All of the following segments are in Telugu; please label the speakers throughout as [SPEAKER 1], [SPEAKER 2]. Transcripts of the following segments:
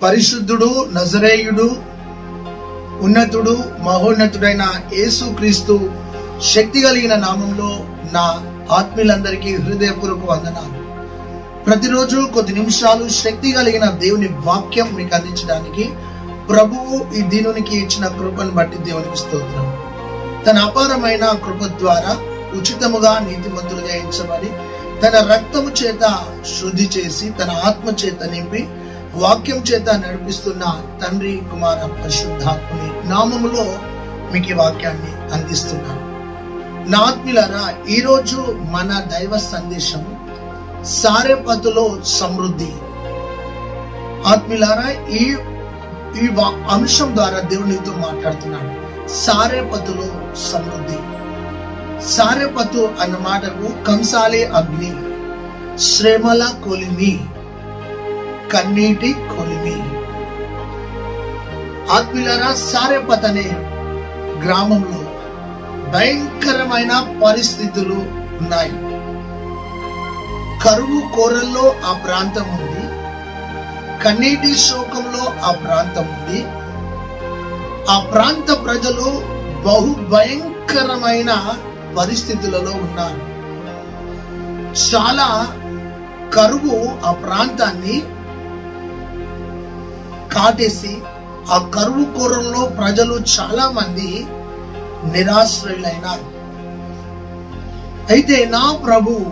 [SPEAKER 1] పరిశుద్ధుడు, నజరేయుడు, ఉన్నతుడు, మహోన్నతుడైన యేసుక్రీస్తు శక్తి కలిగిన నామంలో నా ఆత్మీయులందరికీ హృదయపూర్వక వందనాలు. ప్రతిరోజు కొద్ది నిమిషాలు శక్తి కలిగిన దేవుని వాక్యం మీకు అందించడానికి ప్రభువు ఈ దీనునికి ఇచ్చిన కృపను బట్టి దేవునికి స్తోత్రం. తన అపారమైన కృప ద్వారా ఉచితముగా నీతిమంతులుగా ఎంచబడి తన రక్తము చేత శుద్ధి చేసి తన ఆత్మ చేత నింపి వాక్యం చేత నడిపిస్తున్న తండ్రి, కుమార, పరిశుద్ధాత్మని నామములో మీకు ఈ వాక్యాన్ని అందిస్తున్నాను. నా ఆత్మీయులారా, ఈరోజు మన దైవ సందేశం సారెపతులో సమృద్ధి. ఆత్మీయులారా, ఈ అంశం ద్వారా దేవునితో మాట్లాడుతున్నాడు. సారెపతులో సమృద్ధి. సారెపతు అన్న మాటకు కంసాలి అగ్ని, శ్రమల కొలిమి, కన్నీటి కొలిమి. ఆత్మీయులారా, సారెపత్ అనే గ్రామంలో భయంకరమైన పరిస్థితులు ఉన్నాయి. కరువు కోరల్లో ఆ ప్రాంతం ఉంది. కన్నీటి శోకంలో ఆ ప్రాంతం ఉంది. ఆ ప్రాంత ప్రజలు బహు భయంకరమైన పరిస్థితులలో ఉన్నారు. చాలా కరువు ఆ ప్రాంతాన్ని కాటేసి ఆ కరువు కోరల్లో ప్రజలు చాలా మంది నిరాశ్రయులైనారు. అయితే నా ప్రభువు,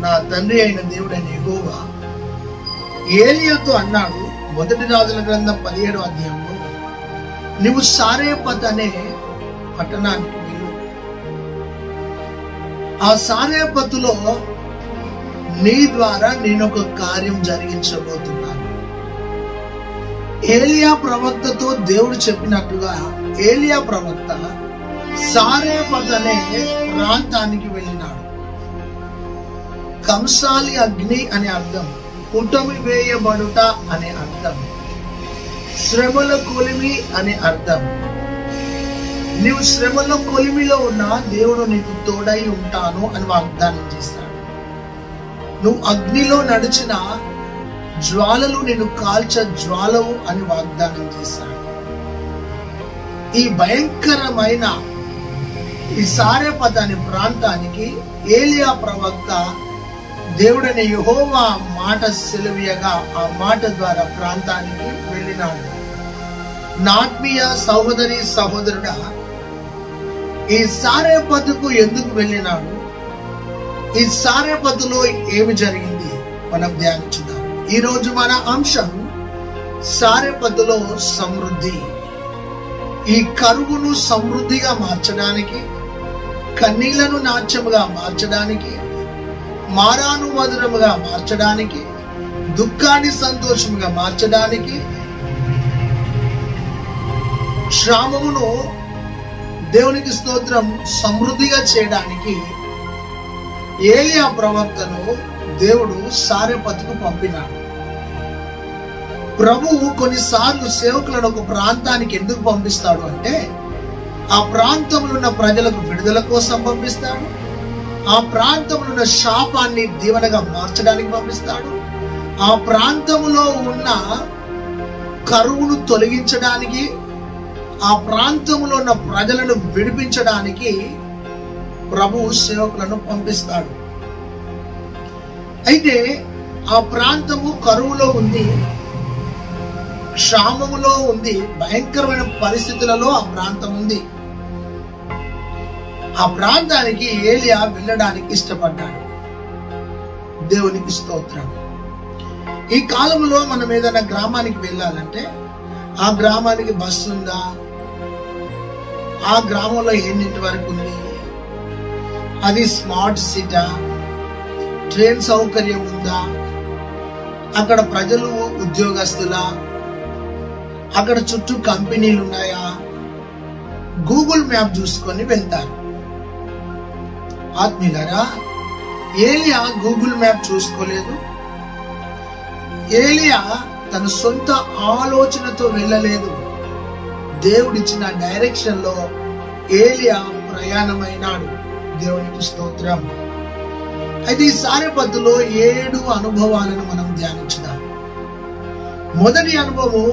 [SPEAKER 1] నా తండ్రి అయిన దేవుడైన యెహోవా ఏలియాతో అన్నాడు, మొదటి రాజుల గ్రంథం 17వ అధ్యాయంలో, నువ్వు సారెపత్ అనే పట్టణానికి వెళ్ళు. ఆ సారెపతులో నీ ద్వారా నేను ఒక కార్యం జరిగించబోతున్నాను. ఏలియా ప్రవక్తతో దేవుడు చెప్పినట్టుగా ఏలియా ప్రవక్త సారెపత్ అనే ప్రాంతానికి వెళ్ళినాడు. కంసాలి అగ్ని అనే అర్థం, పుటమి వేయబడుట అనే అర్థం, శ్రమల కొలిమి అనే అర్థం. నీవు శ్రమల కొలిమిలో ఉన్నా దేవుడు నీకు తోడై ఉంటాను అని వాగ్దానం చేస్తాడు. నువ్వు అగ్నిలో నడిచిన జ్వాలలు నిన్ను కాల్చ జ్వాలవు అని వాగ్దానం చేశాడు. ఈ భయంకరమైన ఈ సారెపత్ అనే ప్రాంతానికి ఏలియా ప్రవక్త దేవుడైన యెహోవా మాట సెలవీయగా ఆ మాట ద్వారా ప్రాంతానికి వెళ్ళినాడు. నా ఆత్మీయ సహోదరి, సహోదరుడా, ఈ సారెపతుకు ఎందుకు వెళ్ళినాడు? ఈ సారెపతులో ఏమి జరిగింది మనం ధ్యానించుదాం. ఈ రోజు మన అంశం సారెపతులో సమృద్ధి. ఈ కరువును సమృద్ధిగా మార్చడానికి, కన్నీళ్లను నాట్యముగా మార్చడానికి, మారాను మధురముగా మార్చడానికి, దుఃఖాన్ని సంతోషముగా మార్చడానికి, శ్రామమును దేవునికి స్తోత్రం సమృద్ధిగా చేయడానికి ఏలియా ప్రవక్తను దేవుడు సారెపతుకు పంపినాడు. ప్రభువు కొన్నిసార్లు సేవకులను ఒక ప్రాంతానికి ఎందుకు పంపిస్తాడు అంటే, ఆ ప్రాంతంలో ఉన్న ప్రజలకు విడుదల కోసం పంపిస్తాడు. ఆ ప్రాంతంలో ఉన్న శాపాన్ని దీవెనగా మార్చడానికి పంపిస్తాడు. ఆ ప్రాంతంలో ఉన్న కరువును తొలగించడానికి, ఆ ప్రాంతంలో ఉన్న ప్రజలను విడిపించడానికి ప్రభువు సేవకులను పంపిస్తాడు. అయితే ఆ ప్రాంతము కరువులో ఉంది, క్షామములో ఉంది, భయంకరమైన పరిస్థితులలో ఆ ప్రాంతం ఉంది. ఆ ప్రాంతానికి ఏలియా వెళ్ళడానికి ఇష్టపడ్డాడు. దేవునికి స్తోత్రం. ఈ కాలంలో మనం ఏదైనా గ్రామానికి వెళ్ళాలంటే ఆ గ్రామానికి బస్సు ఉందా, ఆ గ్రామంలో ఎన్నింటి వరకు ఉంది, అది స్మార్ట్ సిటీ, ట్రైన్ సౌకర్యం ఉందా, అక్కడ ప్రజలు ఉద్యోగస్తులా, అక్కడ చుట్టూ కంపెనీలు ఉన్నాయా, గూగుల్ మ్యాప్ చూసుకొని వెళ్తారు. ఆత్మీయులారా, ఏలియా గూగుల్ మ్యాప్ చూసుకోలేదు. ఏలియా తన సొంత ఆలోచనతో వెళ్ళలేదు. దేవుడిచ్చిన డైరెక్షన్ లో ఏలియా ప్రయాణమైనాడు. దేవునికి స్తోత్రం. అయితే ఈ సారెపతులో 7 అనుభవాలను మనం ధ్యానించుదాం. మొదటి అనుభవం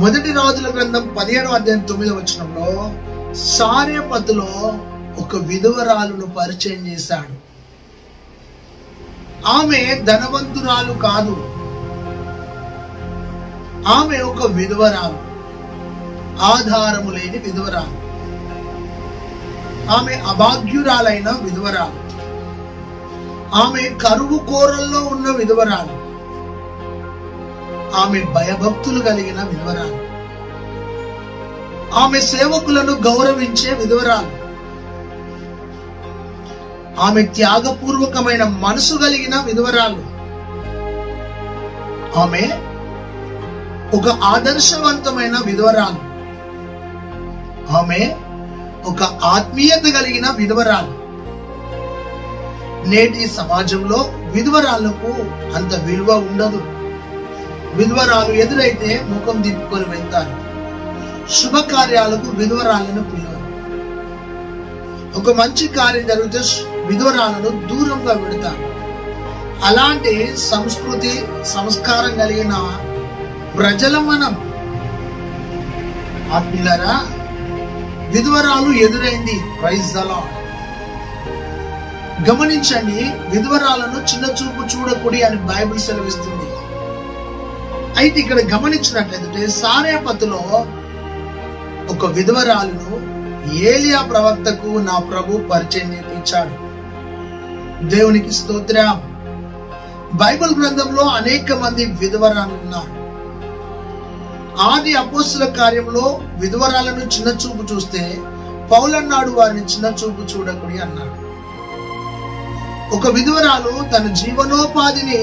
[SPEAKER 1] మొదటి రాజుల గ్రంథం 17వ అధ్యాయం 9వ వచనంలో సారేపతులో ఒక విధవరాలును పరిచయం చేశాడు. ఆమె ధనవంతురాలు కాదు, ఆమె ఒక విధవరాలు, ఆధారము లేని విధవరాలు, ఆమె అభాగ్యురాలైన విధవరాలు, ఆమె కరువు కోరల్లో ఉన్న విధవరాలు, ఆమె భయభక్తులు కలిగిన విధవరాలు, ఆమె సేవకులను గౌరవించే విధవరాలు, ఆమె త్యాగపూర్వకమైన మనసు కలిగిన విధవరాలు, ఆమె ఒక ఆదర్శవంతమైన విధవరాలు, ఆమె ఒక ఆత్మీయత కలిగిన విధవరాలు. నేటి సమాజంలో విధవరాలకు అంత విలువ ఉండదు. విధవరాలు ఎదురైతే ముఖం దిప్పుకొని వెళ్తారు. శుభకార్యాలకు విధవరాలను పిలవరు. ఒక మంచి కార్యం జరిగితే విధవరాలను దూరంగా పెడతారు. అలాంటి సంస్కృతి సంస్కారం కలిగిన ప్రజలం మనం. ఆత్మీయులారా, విధవరాలు ఎదురైంది. Praise the lord. గమనించండి, విధవరాలను చిన్న చూపు చూడకూడదు అని బైబిల్ సెలవిస్తుంది. అయితే ఇక్కడ గమనించినట్లయితే సారేపతులో ఒక విధవరాలను ఏలియా ప్రవక్తకు నా ప్రభు పరిచయం చేయించాడు. దేవునికి స్తోత్రం. బైబిల్ గ్రంథంలో అనేక మంది విధవరాలు ఉన్నారు. ఆది అపోస్తుల కార్యంలో విధవరాలను చిన్న చూపు చూస్తే పౌలన్నాడు వారిని చిన్న చూపు చూడకూడదు అన్నాడు. ఒక విధవరాలు తన జీవనోపాధిని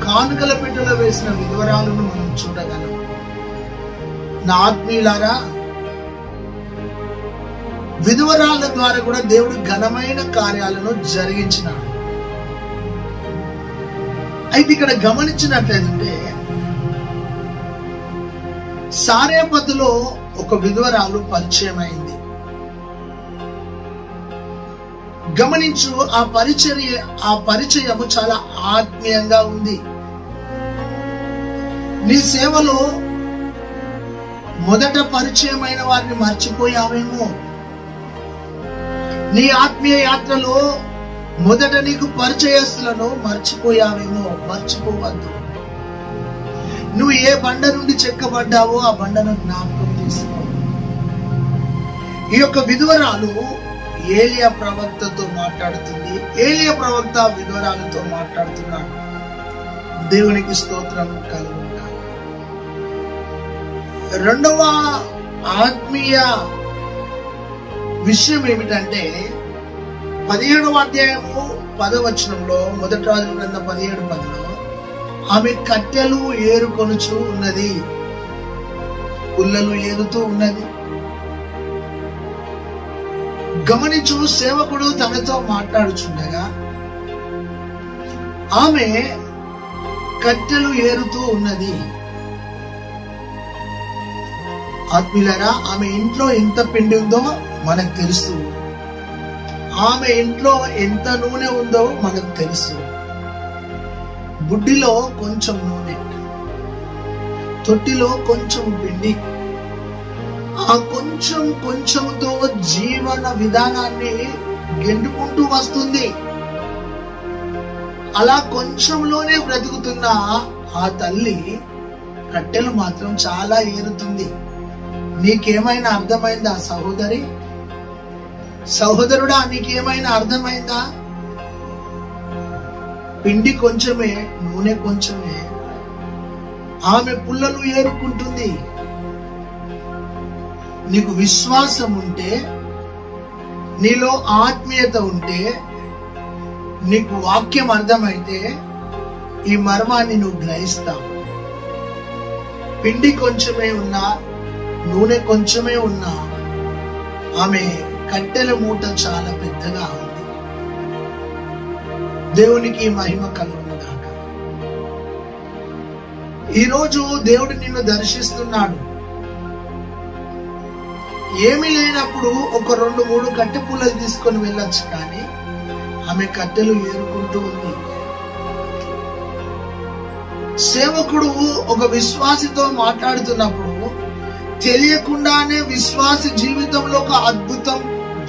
[SPEAKER 1] కానుకల పెట్టెలో వేసిన విధవరాలను మనం చూడగలం. నా ఆత్మీయులారా, విధవరాల ద్వారా కూడా దేవుడు ఘనమైన కార్యాలను జరిగించినాడు. అయితే ఇక్కడ గమనించినట్లయితే సారేపతులో ఒక విధవరాలు పరిచయం అయింది. గమనించు, ఆ పరిచయము చాలా ఆత్మీయంగా ఉంది. నీ సేవలో మొదట పరిచయమైన వారిని మర్చిపోయావేమో. నీ ఆత్మీయ యాత్రలో మొదట నీకు పరిచయస్తులను మర్చిపోయావేమో. మర్చిపోవద్దు. నువ్వు ఏ బండ నుండి చెక్కబడ్డావో ఆ బండను జ్ఞాపకం చేసుకో. ఈ యొక్క విధవరాలు ఏలియా ప్రవక్తతో మాట్లాడుతుంది. ఏలియా ప్రవక్త విధవరాలతో మాట్లాడుతున్నాడు. దేవునికి స్తోత్రం కలుగుగా. రెండవ ఆత్మీయ విషయం ఏమిటంటే 17వ అధ్యాయము 10వ వచనంలో మొదటి రాజుల గ్రంథం 17:10లో ఆమె కట్టెలు ఏరుకొనుచు ఉన్నది, పుల్లలు ఏరుతూ ఉన్నది. గమనించు, సేవకుడు తనతో మాట్లాడుచుండగా ఆమె కట్టెలు ఏరుతూ ఉన్నది. ఆత్మీయులారా, ఆమె ఇంట్లో ఎంత పిండి ఉందో మనకు తెలుసు. ఆమె ఇంట్లో ఎంత నూనె ఉందో మనకు తెలుసు. బుడ్డిలో కొంచెం నూనె, తొట్టిలో కొంచెం పిండి. ఆ కొంచెంతో జీవన విధానాన్ని గెంటుకుంటూ వస్తుంది. అలా కొంచెంలోనే బ్రతుకుతున్న ఆ తల్లి కట్టెలు మాత్రం చాలా ఏరుతుంది. నీకేమైనా అర్థమైందా సహోదరి? సహోదరుడా, నీకేమైనా అర్థమైందా? పిండి కొంచెమే, నూనె కొంచెమే. ఆమె పుల్లలు ఏరుకుంటుంది. నీకు విశ్వాసం ఉంటే, నీలో ఆత్మీయత ఉంటే, నీకు వాక్యం అర్థమైతే ఈ మర్మాన్ని నువ్వు గ్రహిస్తావు. పిండి కొంచెమే ఉన్నా, నూనె కొంచెమే ఉన్నా, ఆమె కట్టెల మూట చాలా పెద్దగా ఉంది. దేవునికి మహిమ కలుగునుగాక. ఈరోజు దేవుడు నిన్ను దర్శిస్తున్నాడు. ఏమీ లేనప్పుడు ఒక 2-3 కట్టె పుల్లలు తీసుకొని వెళ్ళొచ్చు, కానీ ఆమె కట్టెలు ఏరుకుంటూ ఉంది. సేవకుడు ఒక విశ్వాసితో మాట్లాడుతున్నప్పుడు తెలియకుండానే విశ్వాసి జీవితంలో ఒక అద్భుతం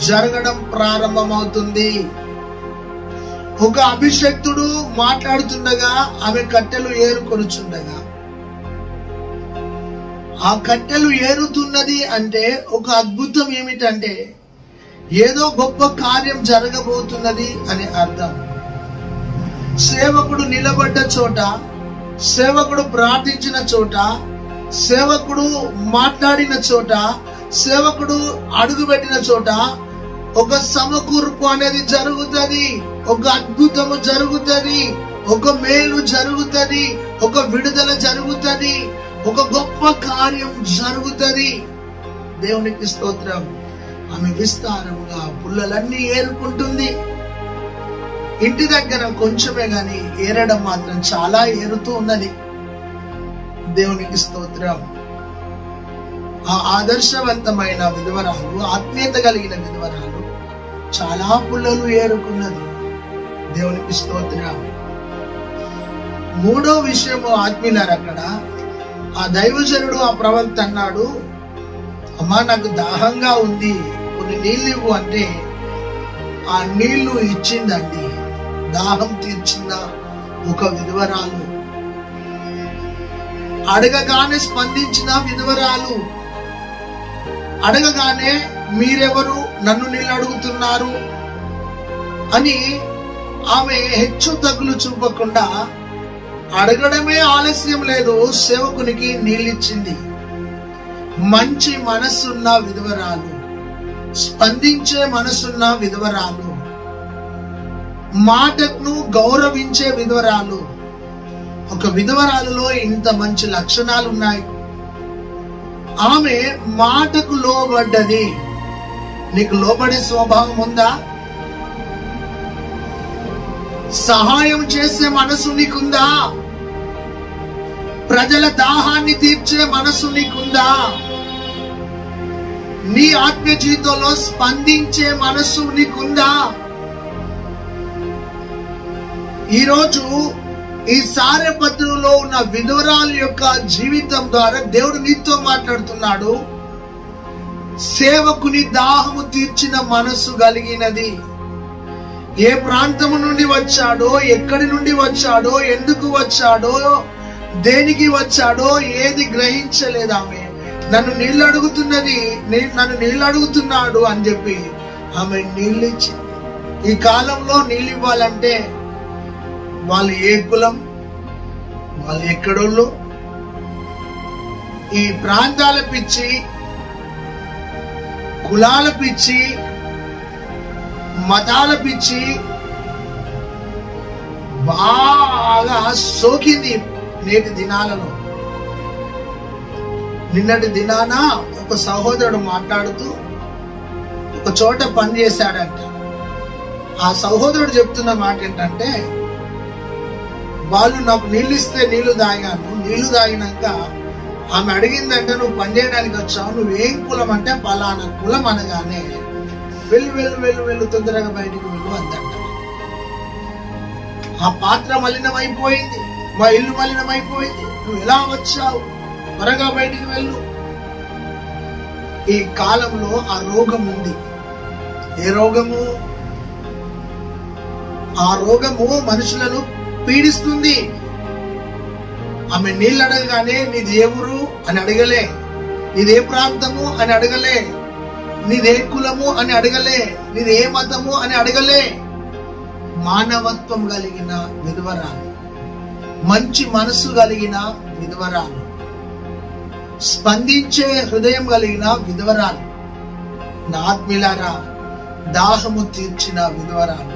[SPEAKER 1] జరగడం ప్రారంభమవుతుంది. ఒక అభిషక్తుడు మాట్లాడుతుండగా ఆమె కట్టెలు ఏరుకొనుచుండగా, ఆ కట్టెలు ఏరుతున్నది అంటే ఒక అద్భుతం ఏమిటంటే ఏదో గొప్ప కార్యం జరగబోతున్నది అని అర్థం. సేవకుడు నిలబడ్డ చోట, సేవకుడు ప్రార్థించిన చోట, సేవకుడు మాట్లాడిన చోట, సేవకుడు అడుగుపెట్టిన చోట ఒక సమకూర్పు అనేది జరుగుతుంది, ఒక అద్భుతము జరుగుతుంది, ఒక మేలు జరుగుతుంది, ఒక విడుదల జరుగుతుంది, ఒక గొప్ప కార్యం జరుగుతుంది. దేవునికి స్తోత్రం. ఆమె విస్తారముగా పుల్లలన్నీ ఏరుకుంటుంది. ఇంటి దగ్గర కొంచెమే గాని ఏరడం మాత్రం చాలా ఏరుతూ ఉన్నది. దేవునికి స్తోత్రం. ఆ ఆదర్శవంతమైన విధవరాలు, ఆత్మీయత కలిగిన విధవరాలు చాలా పుల్లలు ఏరుకున్నది. దేవునికి స్తోత్రం. మూడో విషయము ఆత్మీయులారు, అక్కడ ఆ దైవజనుడు, ఆ ప్రవక్త అన్నాడు, అమ్మా నాకు దాహంగా ఉంది, కొన్ని నీళ్ళు ఇవ్వు అంటే ఆ నీళ్లు ఇచ్చిందండి. దాహం తీర్చిన ఒక విధవరాలు, అడగగానే స్పందించిన విధవరాలు, అడగగానే మీరెవరు, నన్ను నీళ్ళు అడుగుతున్నారు అని ఆమె హెచ్చు తగ్గులు చూపకుండా అడగడమే ఆలస్యం లేదు, సేవకునికి నీళ్ళిచ్చింది. మంచి మనస్సున్న విధవరాలు, స్పందించే మనసున్న విధవరాలు, మాటను గౌరవించే విధవరాలు. ఒక విధవరాలులో ఇంత మంచి లక్షణాలు ఉన్నాయి. ఆమె మాటకు లోబడ్డది. నీకు లోబడే స్వభావం ఉందా? సహాయం చేసే మనసు నీకుందా? ప్రజల దాహాన్ని తీర్చే మనసు నీకుందా? నీ ఆత్మీయ జీవితంలో స్పందించే మనసు నీకుందా? ఈరోజు ఈ సారెపత్రులో ఉన్న విధవరాలు యొక్క జీవితం ద్వారా దేవుడు నీతో మాట్లాడుతున్నాడు. సేవకుని దాహము తీర్చిన మనసు కలిగినది. ఏ ప్రాంతము నుండి వచ్చాడో, ఎక్కడి నుండి వచ్చాడో, ఎందుకు వచ్చాడో, దేనికి వచ్చాడో ఏది గ్రహించలేదు ఆమె. నన్ను నీళ్ళు అడుగుతున్నది, నన్ను నీళ్ళు అడుగుతున్నాడు అని చెప్పి ఆమె నీళ్ళు ఇచ్చింది. ఈ కాలంలో నీళ్ళు ఇవ్వాలంటే వాళ్ళు ఏ కులం, వాళ్ళు ఎక్కడోళ్ళు, ఈ ప్రాంతాల పిచ్చి, కులాల పిచ్చి, మతాల పిచ్చి బాగా సోకింది నేటి దినాలలో. నిన్నటి దినాన ఒక సహోదరుడు మాట్లాడుతూ ఒక చోట పని చేశాడంట. ఆ సహోదరుడు చెప్తున్న మాట ఏంటంటే, వాళ్ళు నాకు నీళ్ళు ఇస్తే నీళ్లు తాగాను, నీళ్లు తాగినాక ఆమె అడిగిందంటే నువ్వు పని చేయడానికి వచ్చావు, నువ్వేం కులం అంటే పలానా కులం అనగానే వెళ్ళు వెళ్ళు వెళ్ళు వెళ్ళు తొందరగా బయటికి వెళ్ళు అందంట. ఆ పాత్ర మలినమైపోయింది, మా ఇల్లు మలినమైపోయింది, నువ్వు ఎలా వచ్చావు, త్వరగా బయటికి వెళ్ళు. ఈ కాలంలో ఆ రోగం ఉంది. ఏ రోగము? ఆ రోగము మనుషులను పీడిస్తుంది. ఆమె నీళ్ళు అడగగానే నీది ఏ ఊరు అని అడగలే, నీదే ప్రాంతము అని అడగలే, నీదే కులము అని అడగలే, నీదే మతము అని అడగలే. మానవత్వం కలిగిన విధవరాలు, మంచి మనసు కలిగిన విధవరాలు, స్పందించే హృదయం కలిగిన విధవరాలు, నా ఆత్మీయులారా దాహము తీర్చిన విధవరాలు.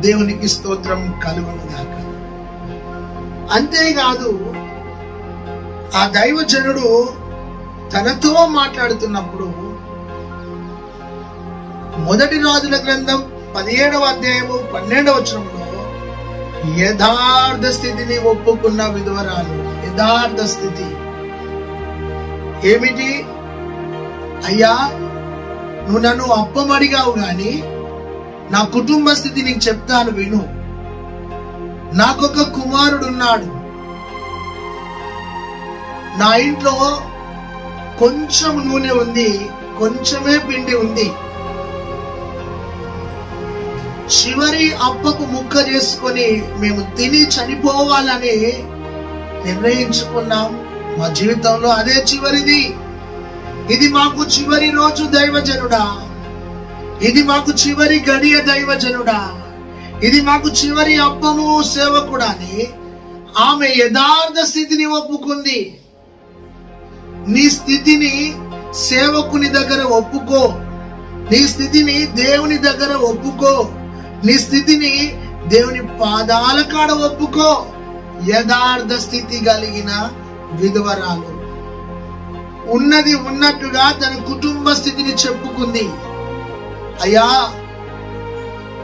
[SPEAKER 1] దేవునికి స్తోత్రం కలుగును గాక. అంతేకాదు ఆ దైవజనుడు తనతో మాట్లాడుతున్నప్పుడు మొదటి రాజుల గ్రంథం 17వ అధ్యాయము 12వ వచనంలో యథార్థ స్థితిని ఒప్పుకున్న విధవరాలు. యథార్థ స్థితి ఏమిటి? అయ్యా నువ్వు నన్ను అప్పం అడిగావు గాని నా కుటుంబ స్థితి నీకు చెప్తాను విను. నాకొక కుమారుడున్నాడు, నా ఇంట్లో కొంచెం నూనె ఉంది, కొంచెమే పిండి ఉంది. చివరి అప్పకు ముక్క చేసుకొని మేము తిని చనిపోవాలని నిర్ణయించుకున్నాం. మా జీవితంలో అదే చివరిది. ఇది మాకు చివరి రోజు దైవజనుడా, ఇది మాకు చివరి గడియ దైవజనుడా, ఇది మాకు చివరి అప్పము సేవకుడా అని ఆమె యథార్థ స్థితిని ఒప్పుకుంది. నీ స్థితిని సేవకుని దగ్గర ఒప్పుకో, నీ స్థితిని దేవుని దగ్గర ఒప్పుకో, నీ స్థితిని దేవుని పాదాల కాడ ఒప్పుకో. యథార్థ స్థితి కలిగిన విధవరాలు ఉన్నది ఉన్నట్టుగా తన కుటుంబ స్థితిని చెప్పుకుంది. అయ్యా,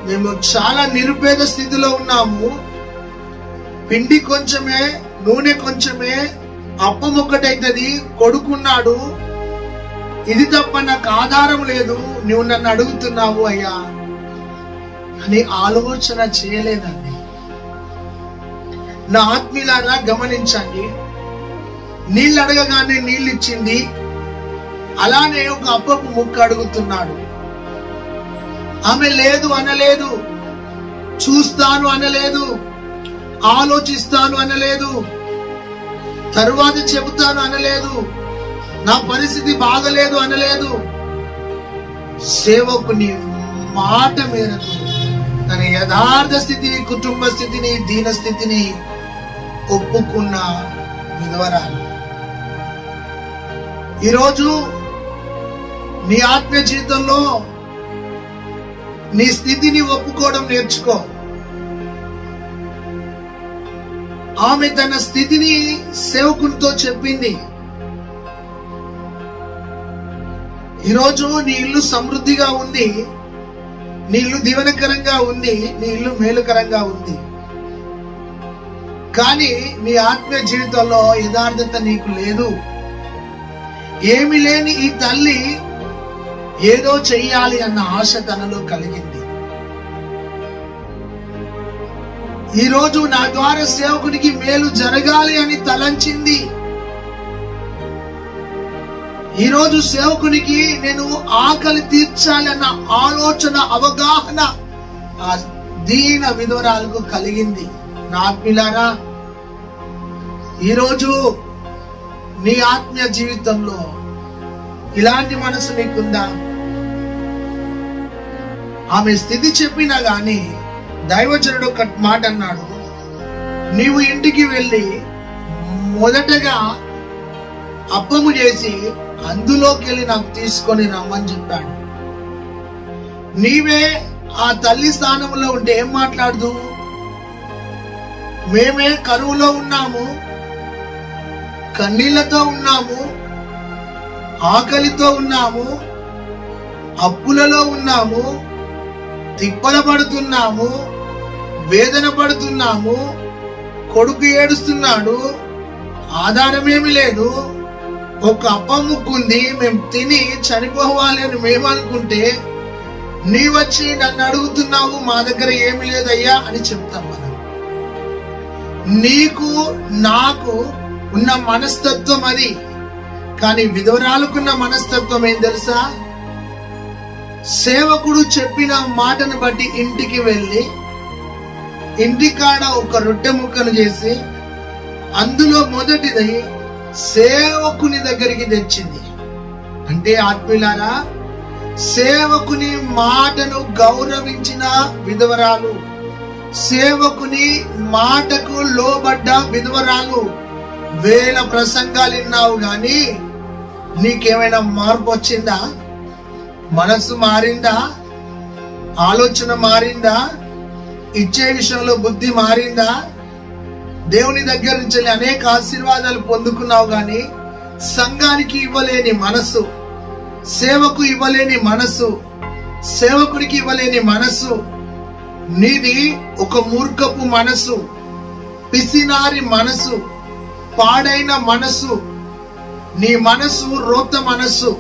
[SPEAKER 1] మేము చాలా నిరుపేద స్థితిలో ఉన్నాము, పిండి కొంచెమే, నూనె కొంచెమే, అప్పం ఒక్కటైతది, కొడుకున్నాడు, ఇది తప్ప నాకు ఆధారం లేదు, నువ్వు నన్ను అడుగుతున్నావు అయ్యా అని ఆలోచన చేయలేదండి. నా ఆత్మీయులారా గమనించండి, నీళ్ళు అడగగానే నీళ్ళు ఇచ్చింది, అలానే ఒక అప్పపు ముక్క అడుగుతున్నాడు. ఆమె లేదు అనలేదు, చూస్తాను అనలేదు, ఆలోచిస్తాను అనలేదు, తరువాత చెబుతాను అనలేదు, నా పరిస్థితి బాగలేదు అనలేదు. సేవకుని మాట మేరకు తన యథార్థ స్థితిని, కుటుంబ స్థితిని, దీన స్థితిని ఒప్పుకున్న విధవరాలు. ఈరోజు నీ ఆత్మీయ జీవితంలో నీ స్థితిని ఒప్పుకోవడం నేర్చుకో. ఆమె తన స్థితిని సేవకునితో చెప్పింది. ఈరోజు నీ ఇల్లు సమృద్ధిగా ఉంది, నీ ఇల్లు దీవెనకరంగా ఉంది, నీ ఇల్లు మేలుకరంగా ఉంది. కానీ నీ ఆత్మీయ జీవితంలో యథార్థత నీకు లేదు. ఏమి లేని ఈ తల్లి ఏదో చెయ్యాలి అన్న ఆశ తనలో కలిగింది. ఈరోజు నా ద్వారా సేవకునికి మేలు జరగాలి అని తలంచింది. ఈరోజు సేవకునికి నేను ఆకలి తీర్చాలి అన్న ఆలోచన, అవగాహన ఆ దీన విధవరాలకు కలిగింది. నా ఆత్మీయులారా, ఈరోజు నీ ఆత్మీయ జీవితంలో ఇలాంటి మనసు నీకుందా? ఆమె స్థితి చెప్పినా గాని దైవజనుడు ఒక మాట అన్నాడు, నీవు ఇంటికి వెళ్ళి మొదటగా అప్పము చేసి అందులోకి వెళ్ళి నాకు తీసుకొని రమ్మని చెప్పాడు. నీవే ఆ తల్లి స్థానంలో ఉంటే ఏం మాట్లాడదు? మేమే కరువులో ఉన్నాము, కన్నీళ్లతో ఉన్నాము, ఆకలితో ఉన్నాము, అప్పులలో ఉన్నాము, తిప్పల పడుతున్నాము, వేదన పడుతున్నాము, కొడుకు ఏడుస్తున్నాడు, ఆధారమేమి లేదు, ఒక అప్పం ముక్కుంది, మేము తిని చనిపోవాలి అని మేము అనుకుంటే నీ వచ్చి నన్ను అడుగుతున్నావు, మా దగ్గర ఏమి లేదయ్యా అని చెప్తాం మనం. నీకు నాకు ఉన్న మనస్తత్వం అది. కానీ విధవరాలకున్న మనస్తత్వం ఏం తెలుసా? సేవకుడు చెప్పిన మాటను బట్టి ఇంటికి వెళ్ళి ఇంటికాడ ఒక రొట్టె ముక్కను చేసి అందులో మొదటిది సేవకుని దగ్గరికి తెచ్చింది. అంటే ఆత్మీయులారా, సేవకుని మాటను గౌరవించిన విధవరాలు, సేవకుని మాటకు లోబడ్డ విధవరాలు. వేల ప్రసంగాలు విన్నావు గాని నీకేమైనా మార్పు వచ్చిందా? మనసు మారిందా? ఆలోచన మారిందా? ఇచ్చే విషయంలో బుద్ధి మారిందా? దేవుని దగ్గర నుంచి అనేక ఆశీర్వాదాలు పొందుకున్నావు గాని సంఘానికి ఇవ్వలేని మనసు, సేవకు ఇవ్వలేని మనసు, సేవకుడికి ఇవ్వలేని మనసు నీది. ఒక మూర్ఖపు మనసు, పిసినారి మనసు, పాడైన మనసు, నీ మనసు రోత మనసు.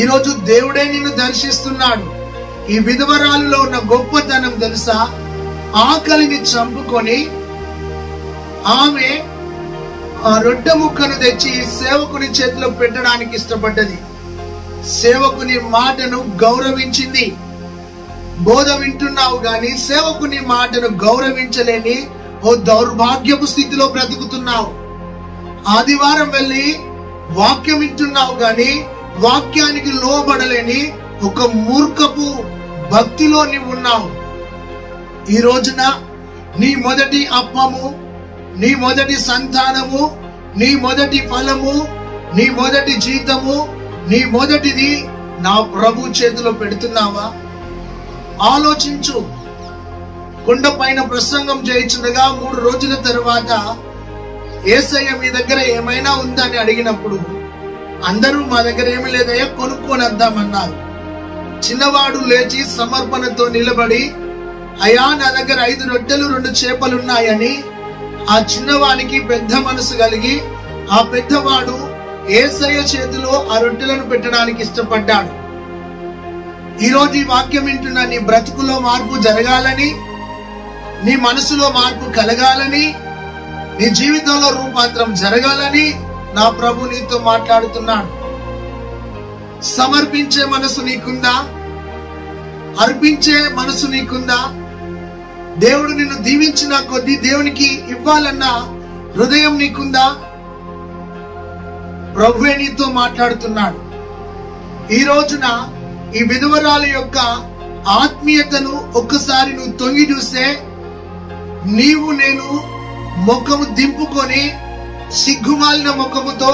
[SPEAKER 1] ఈరోజు దేవుడే నిన్ను దర్శిస్తున్నాడు. ఈ విధవరాలులో ఉన్న గొప్పతనం తెలుసా? ఆకలిని చంపుకొని ఆమె ఆ రొట్టె ముక్కను తెచ్చి సేవకుని చేతిలో పెట్టడానికి ఇష్టపడ్డది. సేవకుని మాటను గౌరవించింది. బోధ వింటున్నావు గాని సేవకుని మాటను గౌరవించలేని ఓ దౌర్భాగ్యపు స్థితిలో బ్రతుకుతున్నావు. ఆదివారం వెళ్ళి వాక్యం వింటున్నావు గాని వాక్యానికి లోబడలేని ఒక మూర్ఖపు భక్తిలో నీవు ఉన్నావు. ఈ రోజున నీ మొదటి అప్పము, నీ మొదటి సంతానము, నీ మొదటి ఫలము, నీ మొదటి జీతము, నీ మొదటిది నా ప్రభు చేతిలో పెడుతున్నావా? ఆలోచించు. కొండ పైన ప్రసంగం చేయించుండగా 3 రోజుల తరువాత యేసయ్య మీ దగ్గర ఏమైనా ఉందా అని అడిగినప్పుడు అందరూ మా దగ్గర ఏమీ లేదయ్యా, కొనుక్కొని వద్దామన్నారు. చిన్నవాడు లేచి సమర్పణతో నిలబడి, అయ్యా నా దగ్గర 5 రొట్టెలు 2 చేపలున్నాయని ఆ చిన్నవానికి పెద్ద మనసు కలిగి ఆ పెద్దవాడు యేసయ్య చేతిలో ఆ రొట్టెలను పెట్టడానికి ఇష్టపడ్డాడు. ఈరోజు ఈ వాక్యం వింటున్న నీ బ్రతుకులో మార్పు జరగాలని, నీ మనసులో మార్పు కలగాలని, నీ జీవితంలో రూపాంతరం జరగాలని నా ప్రభు నీతో మాట్లాడుతున్నాడు. సమర్పించే మనసు నీకుందా? అర్పించే మనసు నీకుందా? దేవుడు నిన్ను దీవించిన కొద్దీ దేవునికి ఇవ్వాలన్న హృదయం నీకుందా? ప్రభువే నీతో మాట్లాడుతున్నాడు. ఈ రోజున ఈ విధవరాలు యొక్క ఆత్మీయతను ఒక్కసారి నువ్వు తొంగి చూస్తే, నీవు నేను ముఖము దింపుకొని సిగ్గుమాలిన ముఖముతో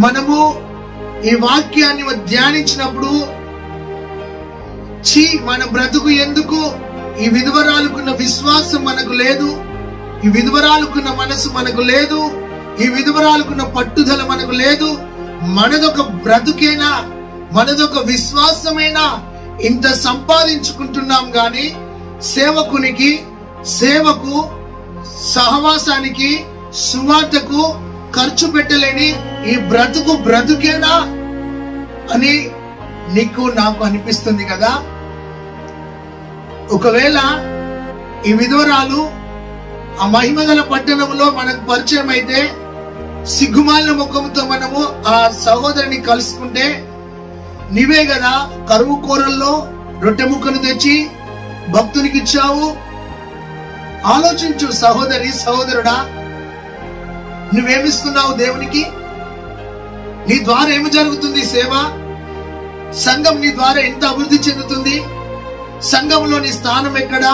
[SPEAKER 1] మనము ఈ వాక్యాన్ని ధ్యానించినప్పుడు, మన బ్రతుకు ఎందుకు? ఈ విధవరాలుకున్న విశ్వాసం మనకు లేదు, ఈ విధవరాలుకున్న మనసు మనకు లేదు, ఈ విధవరాలుకున్న పట్టుదల మనకు లేదు. మనదొక బ్రతుకేనా? మనదొక విశ్వాసమేనా? ఇంత సంపాదించుకుంటున్నాం గాని సేవకునికి, సేవకు, సహవాసానికి, సువార్తకు ఖర్చు పెట్టలేని ఈ బ్రతుకేనా అని నీకు నాకు అనిపిస్తుంది కదా. ఒకవేళ ఈ విధవరాలు ఆ మహిమగల పట్టణంలో మనకు పరిచయం అయితే, సిగ్గుమాలిన ముఖంతో మనము ఆ సహోదరుని కలుసుకుంటే, నీవే కదా కరువు కూరల్లో రొట్టె ముక్కను తెచ్చి భక్తునికి ఇచ్చావు. ఆలోచించు సహోదరి, సహోదరుడా, నువ్వేమిస్తున్నావు దేవునికి? నీ ద్వారా ఏమి జరుగుతుంది సేవ? సంఘం నీ ద్వారా ఎంత అభివృద్ధి చెందుతుంది? సంఘంలో నీ స్థానం ఎక్కడా?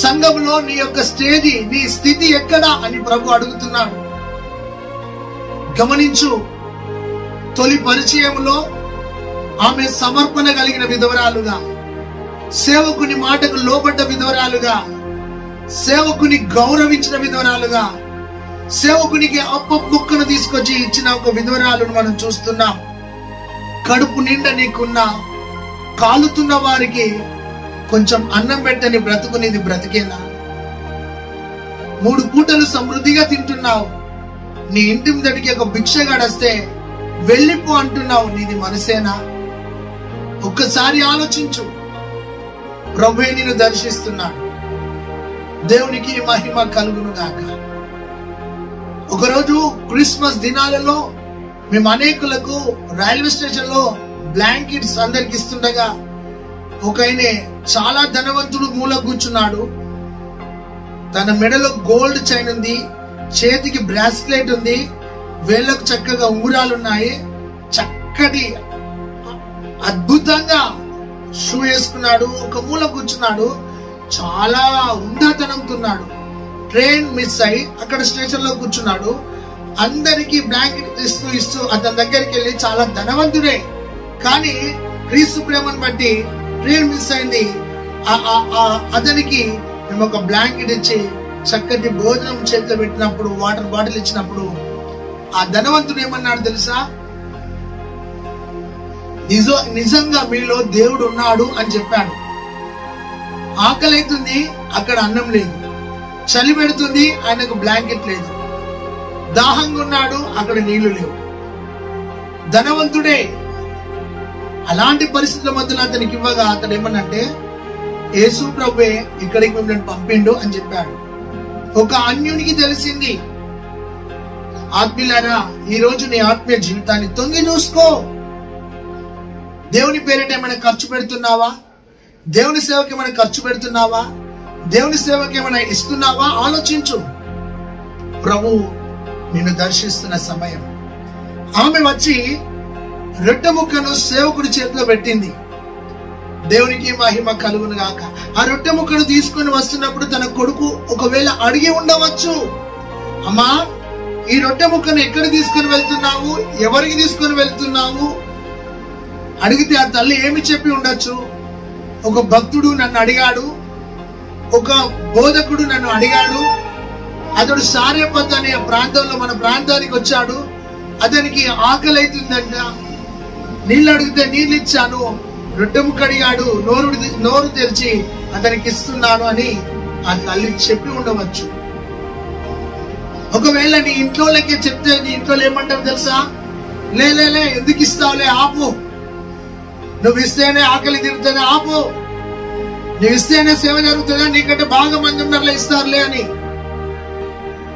[SPEAKER 1] సంఘంలో నీ యొక్క స్టేజి, నీ స్థితి ఎక్కడా అని ప్రభు అడుగుతున్నాడు. గమనించు. తొలి పరిచయంలో ఆమె సమర్పణ కలిగిన విధవరాలుగా, సేవకుని మాటకు లోబడ్డ విధవరాలుగా, సేవకుని గౌరవించిన విధవరాలుగా, సేవకునికి అప్ప ముక్కను తీసుకొచ్చి ఇచ్చిన ఒక విధవరాలను మనం చూస్తున్నాం. కడుపు నిండా నీకున్న, కాలుతున్న వారికి కొంచెం అన్నం పెట్టని బ్రతుకునేది బ్రతికేనా? 3 పూటలు సమృద్ధిగా తింటున్నావు. నీ ఇంటి ముందడికి ఒక భిక్షగాడొస్తే వెళ్ళిపో అంటున్నావు. నీది మనసేనా? ఒక్కసారి ఆలోచించు. ప్రభువే నిన్ను దర్శిస్తున్నాడు. దేవునికి మహిమ కలుగును గాక. ఒకరోజు క్రిస్మస్ దినాలలో మేము అనేకులకు రైల్వే స్టేషన్ లో బ్లాంకెట్స్ అందరికి ఇస్తుండగా, ఒక ఆయన చాలా ధనవంతుడు మూల కూర్చున్నాడు. తన మెడలో గోల్డ్ చైన్ ఉంది, చేతికి బ్రాస్లెట్ ఉంది, వేళ్ళకు చక్కగా ఉంగురాలు ఉన్నాయి, చక్కటి అద్భుతంగా షూ వేసుకున్నాడు. ఒక మూల కూర్చున్నాడు, చాలా ఉందాతనంతో ఉన్నాడు. ట్రైన్ మిస్ అయి అక్కడ స్టేషన్ లో కూర్చున్నాడు. అందరికి బ్లాంకెట్ ఇస్తూ అతని దగ్గరికి వెళ్ళి, చాలా ధనవంతుడే కానీ క్రీస్తు ప్రేమను బట్టి ట్రైన్ మిస్ అయింది, అతనికి మేము ఒక బ్లాంకెట్ ఇచ్చి చక్కటి భోజనం చేతిలో పెట్టినప్పుడు, వాటర్ బాటిల్ ఇచ్చినప్పుడు ఆ ధనవంతుడు ఏమన్నాడు తెలుసా? నిజంగా మీలో దేవుడు ఉన్నాడు అని చెప్పాడు. ఆకలి అవుతుంది, అక్కడ అన్నం లేదు. చలి పెడుతుంది, ఆయనకు బ్లాంకెట్ లేదు. దాహంగా ఉన్నాడు, అక్కడ నీళ్లు లేవు. ధనవంతుడే. అలాంటి పరిస్థితుల మధ్యలో అతనికి ఇవ్వగా అతడు ఏమన్నంటే, యేసు ప్రభువే ఇక్కడికి మిమ్మల్ని పంపిండు అని చెప్పాడు. ఒక అన్యునికి తెలిసింది. ఆత్మీయులారా, ఈ రోజు నీ ఆత్మీయ జీవితాన్ని తొంగి చూసుకో. దేవుని పేరిట ఏమైనా ఖర్చు పెడుతున్నావా? దేవుని సేవకి ఏమైనా ఖర్చు పెడుతున్నావా? దేవుని సేవకి ఏమైనా ఇస్తున్నావా? ఆలోచించు. ప్రభు నిన్ను దర్శిస్తున్న సమయం. ఆమె వచ్చి రొట్టె ముక్కను సేవకుడి చేతిలో పెట్టింది. దేవునికి మహిమ కలుగును గాక. ఆ రొట్టె ముక్కను తీసుకొని వస్తున్నప్పుడు తన కొడుకు ఒకవేళ అడిగి ఉండవచ్చు, అమ్మా ఈ రొట్టె ముక్కను ఎక్కడ తీసుకొని వెళ్తున్నావు, ఎవరికి తీసుకొని వెళ్తున్నావు అడిగితే ఆ తల్లి ఏమి చెప్పి ఉండొచ్చు? ఒక భక్తుడు నన్ను అడిగాడు, ఒక బోధకుడు నన్ను అడిగాడు, అతడు సారేపత్ అనే ప్రాంతంలో మన ప్రాంతానికి వచ్చాడు, అతనికి ఆకలి అవుతుందంట, నీళ్ళు అడిగితే నీళ్ళు ఇచ్చాను, రొట్టె ముక్క అడిగాడు, నోరు తెరిచి అతనికి ఇస్తున్నాను అని ఆ తల్లి చెప్పి ఉండవచ్చు. ఒకవేళ నీ ఇంట్లోకే చెప్తే నీ ఇంట్లో ఏమంటారు తెలుసా? లే ఎందుకు ఇస్తావులే, ఆపు, నువ్వు ఇస్తేనే ఆకలి తిరుగుతుంది, ఆపు, నువ్వు ఇస్తేనే సేవ జరుగుతుందా, నీకంటే బాగా మంది ఉన్నారులే ఇస్తారులే అని.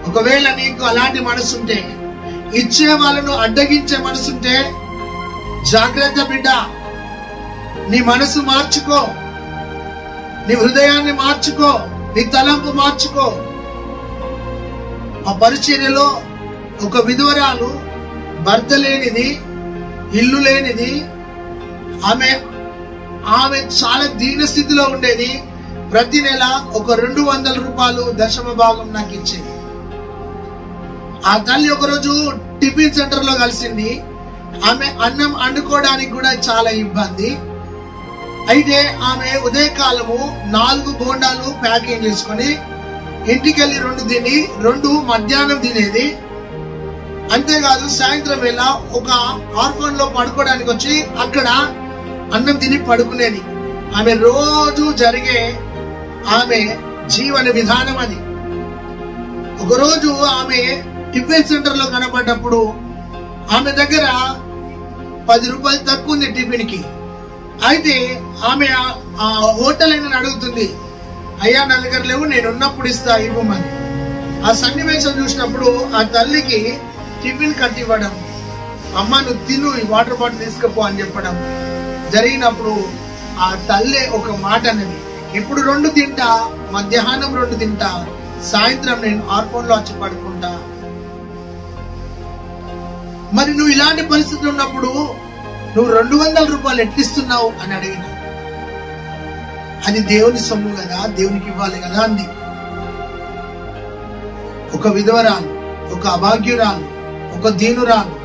[SPEAKER 1] ఒకవేళ నీకు అలాంటి మనసుంటే, ఇచ్చే వాళ్ళను అడ్డగించే మనసుంటే జాగ్రత్త బిడ్డ. నీ మనసు మార్చుకో, నీ హృదయాన్ని మార్చుకో, నీ తలంపు మార్చుకో. ఆ పరిచర్యలో ఒక విధవరాలు, భర్త లేనిది, ఇల్లు లేనిది, ఆమె చాలా దీన స్థితిలో ఉండేది. ప్రతి నెల ఒక 200 రూపాయలు దశమ భాగం నాకు ఇచ్చేది. ఆ తల్లి ఒకరోజు టిఫిన్ సెంటర్ లో కలిసింది. ఆమె అన్నం వండుకోవడానికి కూడా చాలా ఇబ్బంది. అయితే ఆమె ఉదయకాలము 4 బోండాలు ప్యాకింగ్ చేసుకొని ఇంటికెళ్ళి 2 తిని 2 మధ్యాహ్నం తినేది. అంతేకాదు సాయంత్రం వేళ ఒక ఆర్ఫన్ లో పడుకోవడానికి వచ్చి అక్కడ అన్నం తిని పడుకునేది. ఆమె రోజు జరిగే ఆమె జీవన విధానం అది. ఒకరోజు ఆమె టిఫిన్ సెంటర్ లో కనపడ్డప్పుడు ఆమె దగ్గర 10 రూపాయలు తక్కువ ఉంది టిఫిన్ కి. అయితే ఆమె ఆ హోటల్ అయినా అడుగుతుంది, అయ్యా నా దగ్గర లేవు, నేను ఉన్నప్పుడు ఇస్తా, ఇవ్వమని. ఆ సన్నివేశం చూసినప్పుడు ఆ తల్లికి టిఫిన్ కట్టివ్వడం, అమ్మ నువ్వు తిను, ఈ వాటర్ బాటిల్ తీసుకుపో అని చెప్పడం జరిగినప్పుడు ఆ తల్లి ఒక మాట అనేది, ఇప్పుడు 2 తింటా, మధ్యాహ్నం 2 తింటా, సాయంత్రం నేను ఆర్ఫోన్ లో వచ్చి పడుకుంటా. మరి నువ్వు ఇలాంటి పరిస్థితులు ఉన్నప్పుడు నువ్వు 200 రూపాయలు ఎట్లిస్తున్నావు అని అడిగిన, అది దేవుని సొమ్ము కదా, దేవునికి ఇవ్వాలి కదా అంది. ఒక విధవరాలు, ఒక అభాగ్యురాలు, ఒక దీనురాలు.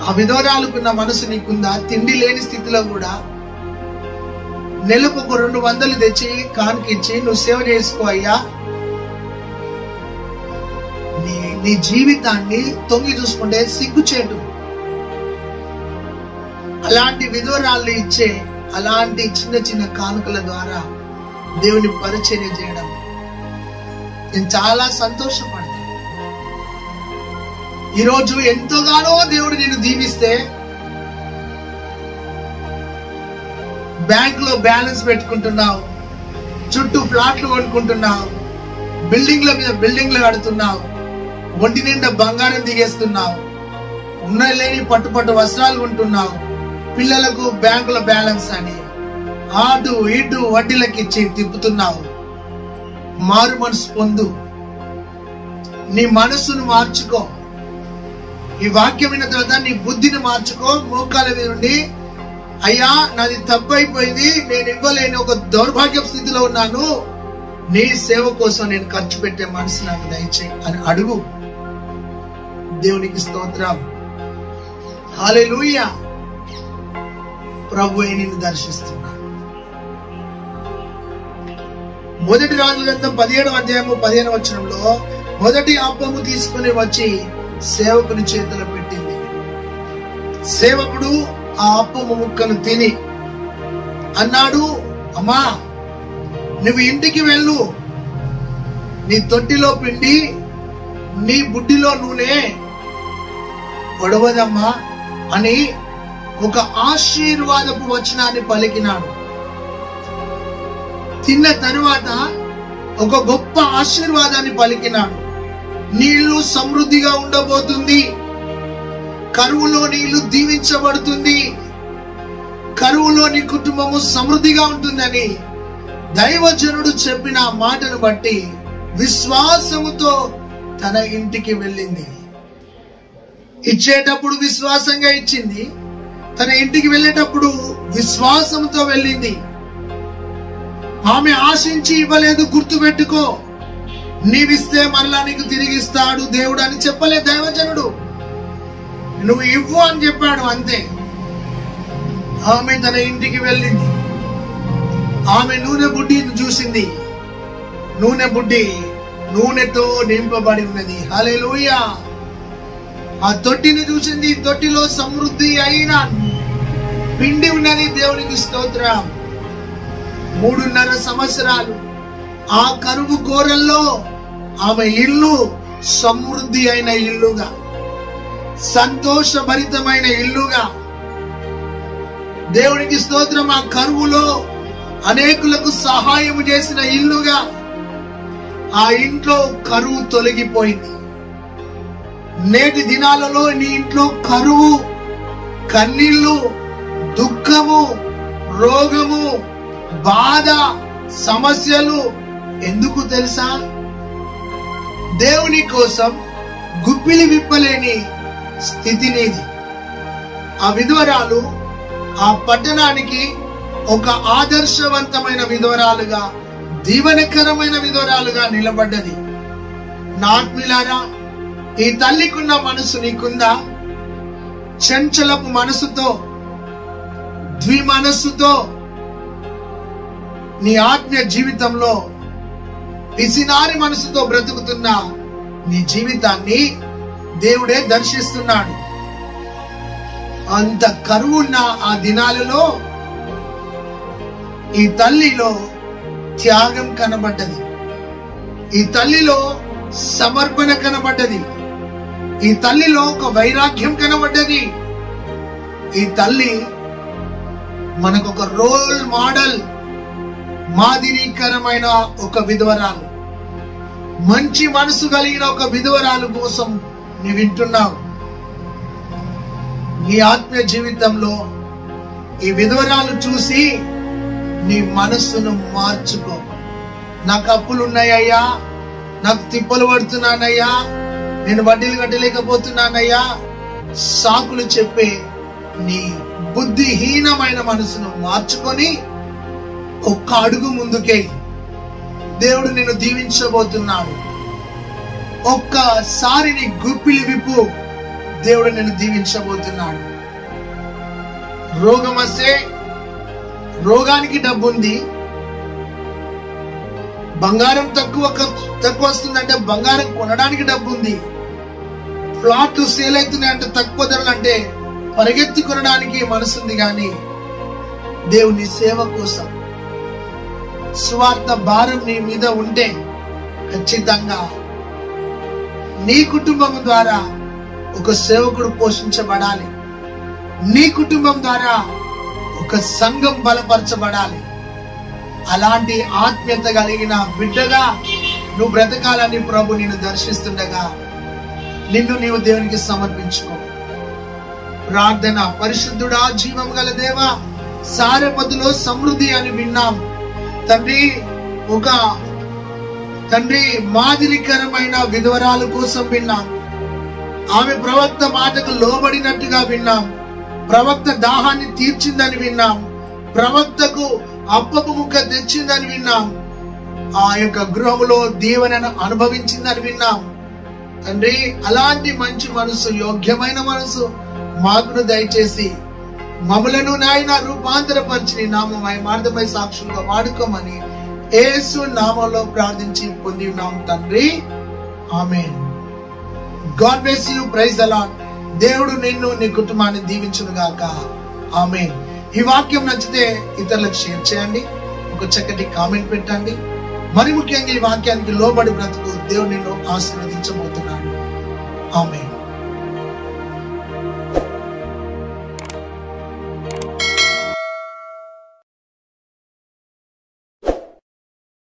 [SPEAKER 1] ఆ విధవరాలుకున్న మనసు నీకుందా? తిండి లేని స్థితిలో కూడా నెలకు ఒక 200 తెచ్చి కానుకిచ్చి నువ్వు సేవ చేసుకో అయ్యా. నీ జీవితాన్ని తొంగి చూసుకుంటే సిగ్గుచేటు. అలాంటి విధవరాళ్ళు ఇచ్చే అలాంటి చిన్న చిన్న కానుకల ద్వారా దేవుని పరిచర్య చేయడం నేను చాలా సంతోషపడతాను. ఈరోజు ఎంతగానో దేవుడు నిన్ను దీవిస్తే బ్యాంక్ లో బ్యాలెన్స్ పెట్టుకుంటున్నావు, చుట్టూ ప్లాట్లు కొనుక్కుంటున్నావు, బిల్డింగ్ల మీద బిల్డింగ్లు కడుతున్నావు, ఒంటి నిండా బంగారం దిగేస్తున్నావు, ఉన్న లేని పట్టు వస్త్రాలు కొంటున్నావు, పిల్లలకు బ్యాంకుల బ్యాలెన్స్ అని అటు ఇటు వడ్డీలకు ఇచ్చి తిప్పుతున్నావు. మారు మనసు పొందు, నీ మనసును మార్చుకో. ఈ వాక్యం విన్న తర్వాత నీ బుద్ధిని మార్చుకో. మోకాల మీద నుండి, అయ్యా నాది తప్పు అయిపోయింది, నేను ఇవ్వలేని ఒక దౌర్భాగ్య స్థితిలో ఉన్నాను, నీ సేవ కోసం నేను ఖర్చు పెట్టే మనసు నాకు దయచేయి అని అడుగు. దేవునికి స్తోత్రం, హల్లెలూయా. ప్రభువే నిన్ను దర్శిస్తున్నాడు. మొదటి రాజుల గ్రంథం 17వ అధ్యాయము 15వ వచనంలో మొదటి అప్పము తీసుకుని వచ్చి సేవకుని చేతిలో పెట్టింది. సేవకుడు ఆ అప్పము ముక్కను తిని అన్నాడు, అమ్మా నువ్వు ఇంటికి వెళ్ళు, నీ తొట్టిలో పిండి నీ బుడ్డిలో నూనె పొడవదమ్మా అని ఒక ఆశీర్వాదపు వచనాన్ని పలికినాడు. తిన్న తరువాత ఒక గొప్ప ఆశీర్వాదాన్ని పలికినాడు. నీళ్లు సమృద్ధిగా ఉండబోతుంది, కరువులో నీళ్లు దీవించబడుతుంది, కరువులో నీ కుటుంబము సమృద్ధిగా ఉంటుందని దైవజనుడు చెప్పిన మాటను బట్టి విశ్వాసముతో తన ఇంటికి వెళ్ళింది. ఇచ్చేటప్పుడు విశ్వాసంగా ఇచ్చింది, తన ఇంటికి వెళ్ళేటప్పుడు విశ్వాసంతో వెళ్ళింది. ఆమె ఆశించి ఇవ్వలేదు. గుర్తుపెట్టుకో, నీవిస్తే మరలా నీకు తిరిగిస్తాడు దేవుడు అని చెప్పలే దైవజనుడు. నువ్వు ఇవ్వు అని చెప్పాడు, అంతే. ఆమె తన ఇంటికి వెళ్ళింది. ఆమె నూనె బుడ్డిని చూసింది. నూనె బుడ్డి నూనెతో నింపబడి ఉన్నది. హల్లెలూయా. ఆ తొట్టిని చూసింది. తొట్టిలో సమృద్ధి అయిన పిండి ఉన్నది. దేవునికి స్తోత్రం. 3.5 సంవత్సరాలు ఆ కరువు కోరల్లో ఆమె ఇల్లు సమృద్ధి అయిన ఇల్లుగా, సంతోషభరితమైన ఇల్లుగా, దేవునికి స్తోత్రం, ఆ కరువులో అనేకులకు సహాయం చేసిన ఇల్లుగా ఆ ఇంట్లో కరువు తొలగిపోయింది. నేటి దినాలలో నీ ఇంట్లో కరువు, కన్నీళ్లు, దుఃఖము, రోగము, బాధ, సమస్యలు ఎందుకు తెలుసా? దేవుని కోసం గుప్పిలి విప్పలేని స్థితి నీది. ఆ విధవరాలు ఆ పట్టణానికి ఒక ఆదర్శవంతమైన విధవరాలుగా, దీవెనకరమైన విధవరాలుగా నిలబడ్డది. నా ఆత్మీయులారా, ఈ తల్లికున్న మనసు నీకుందా? చంచలపు మనసుతో, ద్విమనస్సుతో నీ ఆత్మీయ జీవితంలో పిసినారి మనసుతో బ్రతుకుతున్న నీ జీవితాన్ని దేవుడే దర్శిస్తున్నాడు. అంత కరువున్న ఆ దినాలలో ఈ తల్లిలో త్యాగం కనబడ్డది. ఈ తల్లిలో సమర్పణ కనబడ్డది. ఈ తల్లిలో ఒక వైరాగ్యం కనబడ్డది. ఈ తల్లి మనకు ఒక రోల్ మోడల్, మాదిరికరమైన ఒక విధవరాలు, మంచి మనసు కలిగిన ఒక విధవరాలు కోసం నీ వింటున్నావు. నీ ఆత్మీయ జీవితంలో ఈ విధవరాలు చూసి నీ మనస్సును మార్చుకో. నాకు అప్పులు ఉన్నాయ్యా, నాకు తిప్పలు పడుతున్నానయ్యా, నేను వడ్డీలు కట్టలేకపోతున్నానయ్యా, సాకులు చెప్పే నీ బుద్ధిహీనమైన మనసును మార్చుకొని ఒక్క అడుగు ముందుకే. దేవుడు నిన్ను దీవించబోతున్నాడు. ఒక్కసారి నీ గుప్పిలి విప్పు, దేవుడు నిన్ను దీవించబోతున్నాడు. రోగం వస్తే రోగానికి డబ్బు ఉంది, బంగారం తక్కువ వస్తుందంటే బంగారం కొనడానికి డబ్బు ఉంది, ఫ్లాట్లు సేల్ అవుతున్నాయంటే తక్కువ ధరలు అంటే పరిగెత్తి కొనడానికి మనసుంది. కానీ దేవుని సేవ కోసం స్వార్థ భారం నీ మీద ఉంటే ఖచ్చితంగా నీ కుటుంబం ద్వారా ఒక సేవకుడు పోషించబడాలి. నీ కుటుంబం ద్వారా ఒక సంఘం బలపరచబడాలి. అలాంటి ఆత్మీయత కలిగిన బిడ్డగా నువ్వు బ్రతకాలని ప్రభు నిన్ను దర్శిస్తుండగా నిన్ను నీవు దేవునికి సమర్పించుకో. ప్రార్థన. పరిశుద్ధుడా, జీవం గల దేవా, సారెపతులో సమృద్ధి అని విన్నాం తండ్రి. ఒక తండ్రి మాదిరికరమైన విధవరాలు కోసం విన్నాం. ఆమె ప్రవక్త మాటకు లోబడినట్టుగా విన్నాం. ప్రవక్త దాహాన్ని తీర్చిందని విన్నాం. ప్రవక్తకు అప్పపు ముక్క తెచ్చిందని విన్నాం. ఆ యొక్క గృహములో దీవెనను అనుభవించిందని విన్నాం. తండ్రి, అలాంటి మంచి మనసు, యోగ్యమైన మనసు మాకును దయచేసి మమ్ములను నాయన రూపాంతరపరిచి నీ నామమై మార్గమై సాక్షులుగా వాడుకోమని యేసు నామంలో ప్రార్థించి పొంది ఉన్నాం తండ్రి. ఆమేన్. God bless you. Praise the Lord. దేవుడు నిన్ను, నీ కుటుంబాన్ని దీవించును గాక. ఆమేన్. ఈ వాక్యం నచ్చితే ఇతరులకు షేర్ చేయండి, ఒక చక్కటి కామెంట్ పెట్టండి. మరి ముఖ్యంగా ఈ వాక్యానికి లోబడి బ్రతుకు. దేవుడు నిన్ను ఆశీర్వదించబోతున్నాడు. ఆమేన్.